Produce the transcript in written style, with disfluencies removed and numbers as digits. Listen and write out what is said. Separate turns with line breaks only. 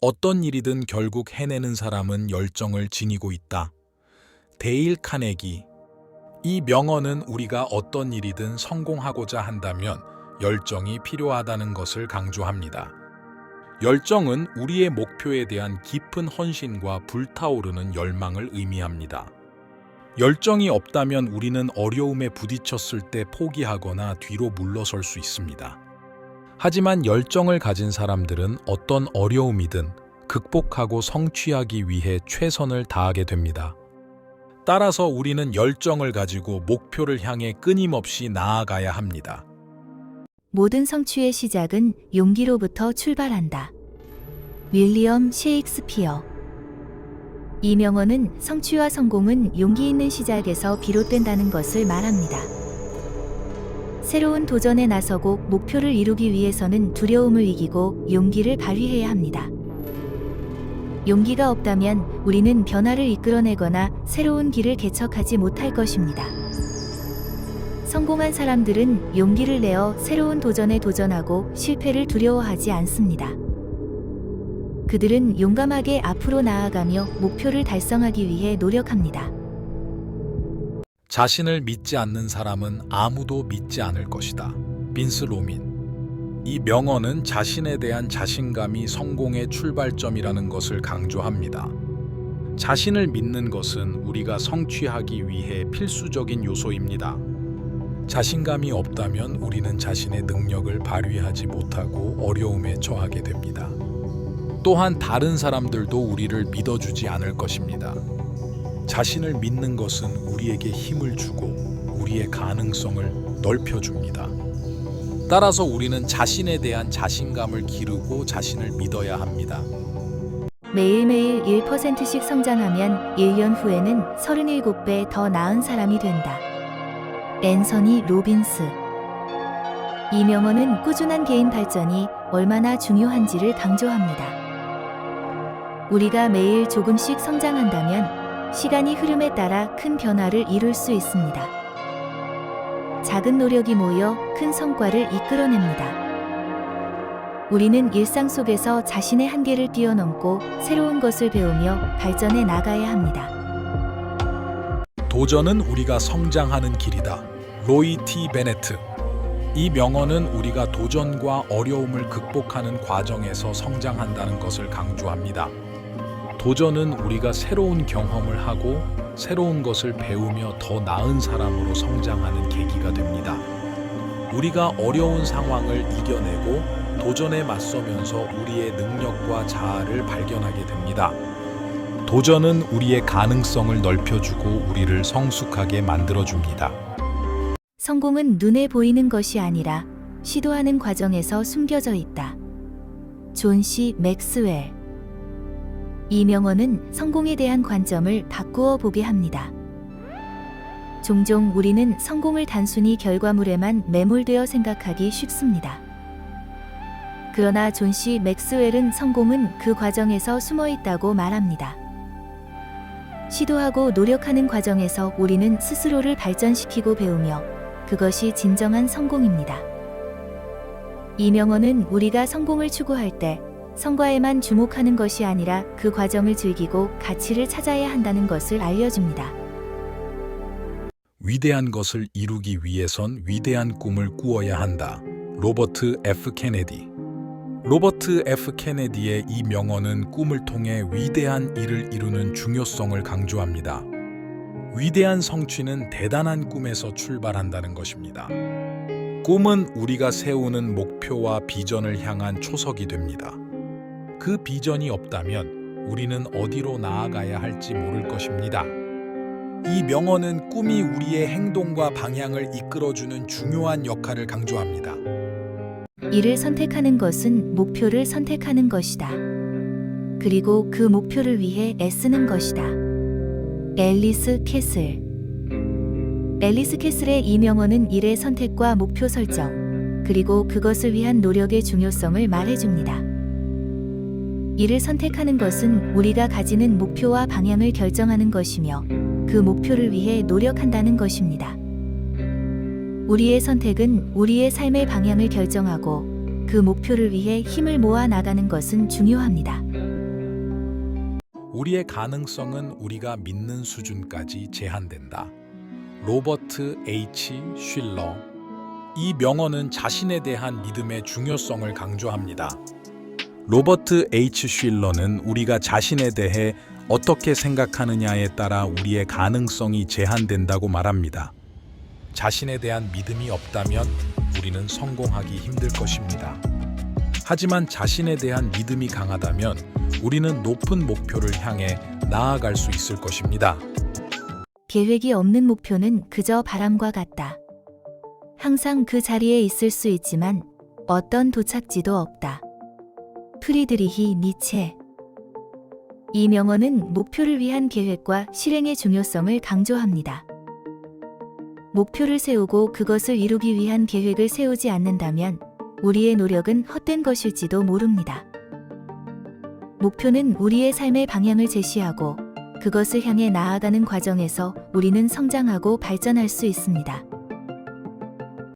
어떤 일이든 결국 해내는 사람은 열정을 지니고 있다. 데일 카네기. 이 명언은 우리가 어떤 일이든 성공하고자 한다면 열정이 필요하다는 것을 강조합니다. 열정은 우리의 목표에 대한 깊은 헌신과 불타오르는 열망을 의미합니다. 열정이 없다면 우리는 어려움에 부딪혔을 때 포기하거나 뒤로 물러설 수 있습니다. 하지만 열정을 가진 사람들은 어떤 어려움이든 극복하고 성취하기 위해 최선을 다하게 됩니다. 따라서 우리는 열정을 가지고 목표를 향해 끊임없이 나아가야 합니다.
모든 성취의 시작은 용기로부터 출발한다. 윌리엄 셰익스피어. 이 명언은 성취와 성공은 용기 있는 시작에서 비롯된다는 것을 말합니다. 새로운 도전에 나서고 목표를 이루기 위해서는 두려움을 이기고 용기를 발휘해야 합니다. 용기가 없다면 우리는 변화를 이끌어내거나 새로운 길을 개척하지 못할 것입니다. 성공한 사람들은 용기를 내어 새로운 도전에 도전하고 실패를 두려워하지 않습니다. 그들은 용감하게 앞으로 나아가며 목표를 달성하기 위해 노력합니다.
자신을 믿지 않는 사람은 아무도 믿지 않을 것이다. 빈스 로민. 이 명언은 자신에 대한 자신감이 성공의 출발점이라는 것을 강조합니다. 자신을 믿는 것은 우리가 성취하기 위해 필수적인 요소입니다. 자신감이 없다면 우리는 자신의 능력을 발휘하지 못하고 어려움에 처하게 됩니다. 또한 다른 사람들도 우리를 믿어주지 않을 것입니다. 자신을 믿는 것은 우리에게 힘을 주고 우리의 가능성을 넓혀줍니다. 따라서 우리는 자신에 대한 자신감을 기르고 자신을 믿어야 합니다.
매일매일 1%씩 성장하면 1년 후에는 37배 더 나은 사람이 된다. 앤서니 로빈스. 이 명언은 꾸준한 개인 발전이 얼마나 중요한지를 강조합니다. 우리가 매일 조금씩 성장한다면 시간이 흐름에 따라 큰 변화를 이룰 수 있습니다. 작은 노력이 모여 큰 성과를 이끌어냅니다. 우리는 일상 속에서 자신의 한계를 뛰어넘고 새로운 것을 배우며 발전해 나가야 합니다.
도전은 우리가 성장하는 길이다. 로이 티 베네트. 이 명언은 우리가 도전과 어려움을 극복하는 과정에서 성장한다는 것을 강조합니다. 도전은 우리가 새로운 경험을 하고 새로운 것을 배우며 더 나은 사람으로 성장하는 계기가 됩니다. 우리가 어려운 상황을 이겨내고 도전에 맞서면서 우리의 능력과 자아를 발견하게 됩니다. 도전은 우리의 가능성을 넓혀주고 우리를 성숙하게 만들어줍니다.
성공은 눈에 보이는 것이 아니라 시도하는 과정에서 숨겨져 있다. 존 C. 맥스웰. 이 명언은 성공에 대한 관점을 바꾸어 보게 합니다. 종종 우리는 성공을 단순히 결과물에만 매몰되어 생각하기 쉽습니다. 그러나 존 C. 맥스웰은 성공은 그 과정에서 숨어 있다고 말합니다. 시도하고 노력하는 과정에서 우리는 스스로를 발전시키고 배우며 그것이 진정한 성공입니다. 이 명언은 우리가 성공을 추구할 때 성과에만 주목하는 것이 아니라 그 과정을 즐기고 가치를 찾아야 한다는 것을 알려줍니다.
위대한 것을 이루기 위해선 위대한 꿈을 꾸어야 한다. 로버트 F. 케네디. 로버트 F. 케네디의 이 명언은 꿈을 통해 위대한 일을 이루는 중요성을 강조합니다. 위대한 성취는 대단한 꿈에서 출발한다는 것입니다. 꿈은 우리가 세우는 목표와 비전을 향한 초석이 됩니다. 그 비전이 없다면 우리는 어디로 나아가야 할지 모를 것입니다. 이 명언은 꿈이 우리의 행동과 방향을 이끌어주는 중요한 역할을 강조합니다.
이를 선택하는 것은 목표를 선택하는 것이다. 그리고 그 목표를 위해 애쓰는 것이다. 앨리스 캐슬. 앨리스 캐슬의 이 명언은 일의 선택과 목표 설정, 그리고 그것을 위한 노력의 중요성을 말해줍니다. 이를 선택하는 것은 우리가 가지는 목표와 방향을 결정하는 것이며 그 목표를 위해 노력한다는 것입니다. 우리의 선택은 우리의 삶의 방향을 결정하고 그 목표를 위해 힘을 모아 나가는 것은 중요합니다.
우리의 가능성은 우리가 믿는 수준까지 제한된다. 로버트 H. 쉴러. 이 명언은 자신에 대한 믿음의 중요성을 강조합니다. 로버트 H. 쉴러는 우리가 자신에 대해 어떻게 생각하느냐에 따라 우리의 가능성이 제한된다고 말합니다. 자신에 대한 믿음이 없다면 우리는 성공하기 힘들 것입니다. 하지만 자신에 대한 믿음이 강하다면 우리는 높은 목표를 향해 나아갈 수 있을 것입니다.
계획이 없는 목표는 그저 바람과 같다. 항상 그 자리에 있을 수 있지만 어떤 도착지도 없다. 프리드리히 니체. 이 명언은 목표를 위한 계획과 실행의 중요성을 강조합니다. 목표를 세우고 그것을 이루기 위한 계획을 세우지 않는다면 우리의 노력은 헛된 것일지도 모릅니다. 목표는 우리의 삶의 방향을 제시하고 그것을 향해 나아가는 과정에서 우리는 성장하고 발전할 수 있습니다.